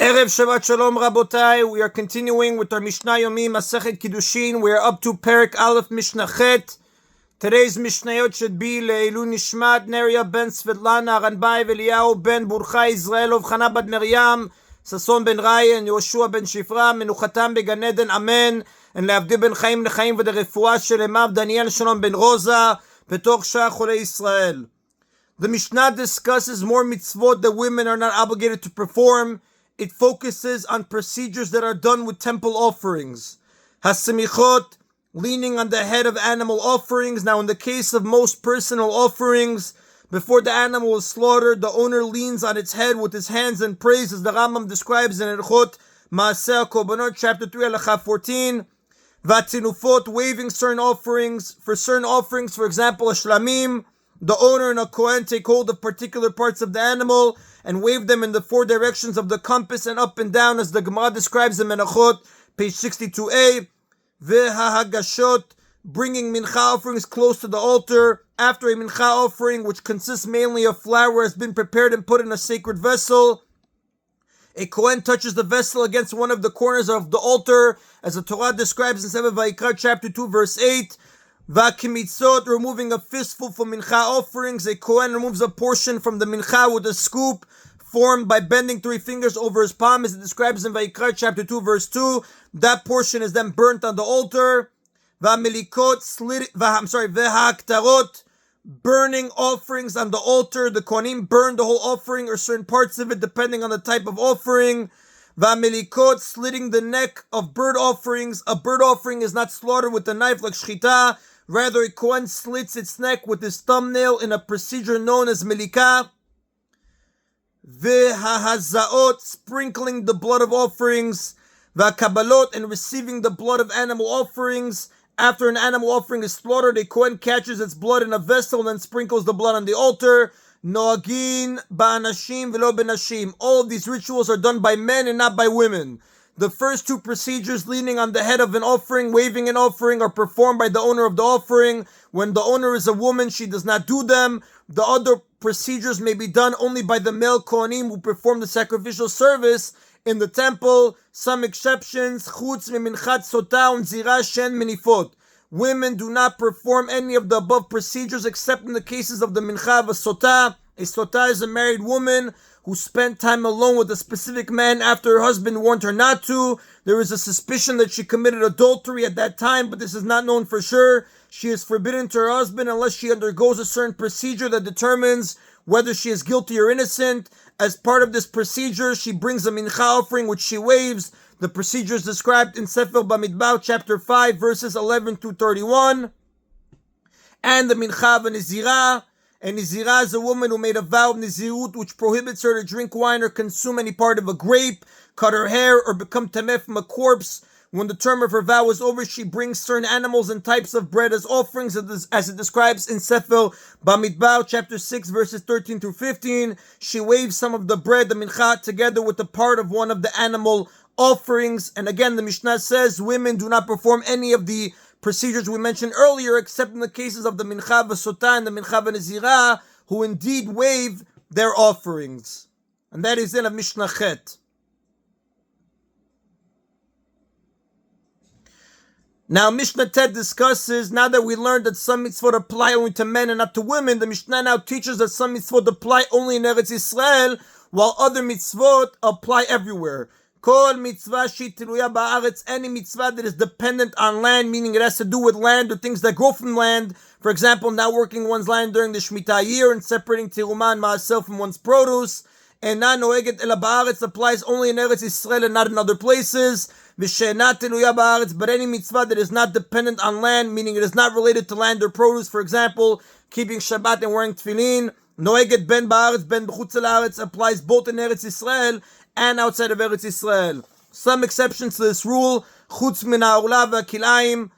Erev Shabbat Shalom Rabotai. We are continuing with our Mishna Yomi Masechet Kiddushin. We are up to Perek Aleph Mishnah Chet. Today's Mishnayot should be Leilu Nishmat Neria ben Svetlana Ranbai Eliyahu ben Burcha Israel of Chana bad Miriam Sason ben Rai and Yoshua ben Shifra Menuchatam began Eden Amen and Leavdi ben Chaim Nechaim v'de Refuah Shelemav Daniel Shalom ben Rosa Betoch Shah Chorei Israel. The Mishnah discusses more mitzvot that women are not obligated to perform. It focuses on procedures that are done with temple offerings. Hasemichot, leaning on the head of animal offerings. Now, in the case of most personal offerings, before the animal is slaughtered, the owner leans on its head with his hands and prays, as the Rambam describes in Erchot Maaseh HaKorbanot, chapter 3, halacha 14. Vatzinufot, waving certain offerings. For certain offerings, for example, a shlamim, the owner and a kohen take hold of particular parts of the animal and wave them in the four directions of the compass and up and down, as the Gemara describes in Menachot, page 62a. V'hahagashot, bringing mincha offerings close to the altar. After a mincha offering, which consists mainly of flour, has been prepared and put in a sacred vessel, a kohen touches the vessel against one of the corners of the altar, as the Torah describes in Sefer Vayikra, chapter 2, verse 8. Vakimitzot, removing a fistful from mincha offerings. A kohen removes a portion from the mincha with a scoop formed by bending three fingers over his palm, as it describes in Vayikra chapter 2 verse 2. That portion is then burnt on the altar. V'haktarot, burning offerings on the altar. The kohanim burn the whole offering or certain parts of it depending on the type of offering. V'amilikot, slitting the neck of bird offerings. A bird offering is not slaughtered with a knife like shchita. Rather, a kohen slits its neck with his thumbnail in a procedure known as milika. V'hahazaot, sprinkling the blood of offerings. V'akabalot, and receiving the blood of animal offerings. After an animal offering is slaughtered, a kohen catches its blood in a vessel and then sprinkles the blood on the altar. Noagin ba'anashim v'lo b'nashim. All of these rituals are done by men and not by women. The first two procedures, leaning on the head of an offering, waving an offering, are performed by the owner of the offering. When the owner is a woman, she does not do them. The other procedures may be done only by the male kohanim who perform the sacrificial service in the temple. Some exceptions: chutz minchat sotah and zirah shen minifot. Women do not perform any of the above procedures except in the cases of the mincha of a sotah. A sotah is a married woman who spent time alone with a specific man after her husband warned her not to. There is a suspicion that she committed adultery at that time, but this is not known for sure. She is forbidden to her husband unless she undergoes a certain procedure that determines whether she is guilty or innocent. As part of this procedure, she brings a mincha offering which she waves. The procedure is described in Sefer Bamidbar, chapter 5, verses 11 to 31. And the mincha of a nizirah. A nizirah is a woman who made a vow of nizirut which prohibits her to drink wine or consume any part of a grape, cut her hair, or become tameh from a corpse. When the term of her vow is over, she brings certain animals and types of bread as offerings, as it describes in Sefer Bamidbar, chapter 6, verses 13 through 15. She waves some of the bread, the mincha, together with the part of one of the animal offerings. And again, the Mishnah says women do not perform any of the procedures we mentioned earlier, except in the cases of the mincha v'sotah and the mincha v'nezirah, who indeed wave their offerings. And that is in a Mishnah Chet. Now, Mishnah Tet discusses, now that we learned that some mitzvot apply only to men and not to women, the Mishnah now teaches that some mitzvot apply only in Eretz Yisrael, while other mitzvot apply everywhere. Kol mitzvah shetiluya ba'aretz, any mitzvah that is dependent on land, meaning it has to do with land or things that grow from land. For example, not working one's land during the Shemitah year and separating tirumah and ma'asel from one's produce. And na noeget ela ba'aretz applies only in Eretz Yisrael and not in other places. V'she'ena teluya ba'aretz, but any mitzvah that is not dependent on land, meaning it is not related to land or produce. For example, keeping Shabbat and wearing tefillin. Noeget ben ba'aretz ben b'chutz ha'aretz applies both in Eretz Yisrael and outside of Eretz Yisrael. Some exceptions to this rule: chutz min ha'orla v'kilaim.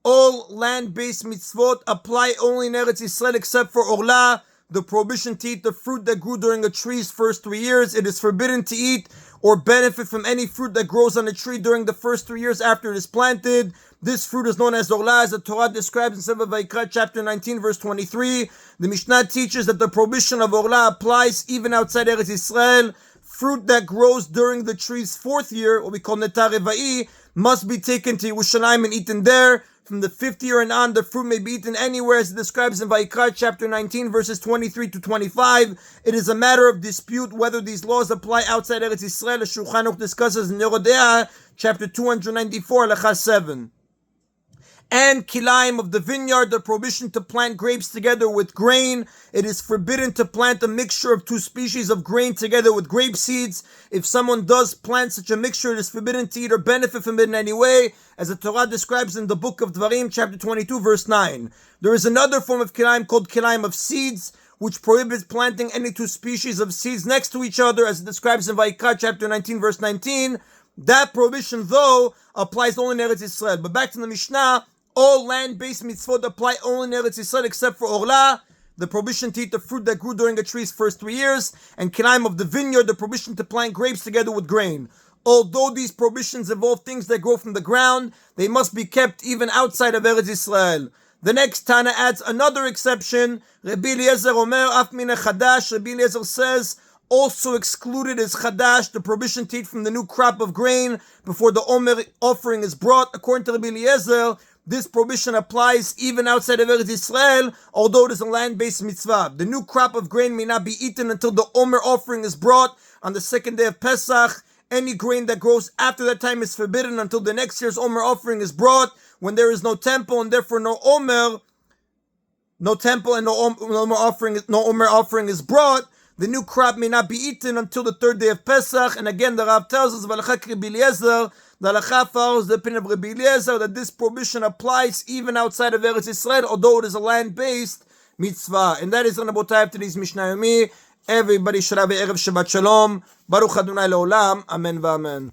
All land-based mitzvot apply only in Eretz Yisrael except for orla, the prohibition to eat the fruit that grew during a tree's first 3 years. It is forbidden to eat or benefit from any fruit that grows on a tree during the first 3 years after it is planted. This fruit is known as orla, as the Torah describes in Sefer Vayikra, chapter 19, verse 23. The Mishnah teaches that the prohibition of orla applies even outside Eretz Yisrael. fruit that grows during the tree's 4th year, what we call netar reva'i, must be taken to Yerushalayim and eaten there. From the 5th year and on, the fruit may be eaten anywhere, as it describes in Vayikra chapter 19, verses 23 to 25. It is a matter of dispute whether these laws apply outside Eretz Yisrael, as Shulchan Aruch discusses in Yerodea, chapter 294, Halacha 7. And kilaim of the vineyard, the prohibition to plant grapes together with grain. It is forbidden to plant a mixture of 2 species of grain together with grape seeds. If someone does plant such a mixture, it is forbidden to eat or benefit from it in any way, as the Torah describes in the book of Dvarim, chapter 22, verse 9. There is another form of kilaim called kilaim of seeds, which prohibits planting any 2 species of seeds next to each other, as it describes in Vayikra chapter 19, verse 19. That prohibition, though, applies only in Eretz Yisrael. But back to the Mishnah, all land-based mitzvot apply only in Eretz Yisrael except for Orla, the prohibition to eat the fruit that grew during a tree's first 3 years, and kilaim of the vineyard, the prohibition to plant grapes together with grain. Although these prohibitions involve things that grow from the ground, they must be kept even outside of Eretz Yisrael. The next Tana adds another exception. Rabbi Eliezer Omer, Af Mina Chadash. Rabbi Eliezer says, also excluded is Chadash, the prohibition to eat from the new crop of grain before the Omer offering is brought. According to Rabbi Eliezer, this prohibition applies even outside of Eretz Yisrael, although it is a land-based mitzvah. The new crop of grain may not be eaten until the Omer offering is brought on the 2nd day of Pesach. Any grain that grows after that time is forbidden until the next year's Omer offering is brought, when there is no temple and therefore no Omer, no temple and no Omer offering is brought. The new crop may not be eaten until the 3rd day of Pesach. And again, the Rav tells us, Rabbi Eliezer, the halacha follows the opinion of Rabbi Eliezer that this prohibition applies even outside of Eretz Yisrael, although it is a land-based mitzvah. And that is Rabotai of today's Mishna Yomi. Everybody should have a Erev Shabbat Shalom. Baruch Adonai Leolam. Amen v'amen.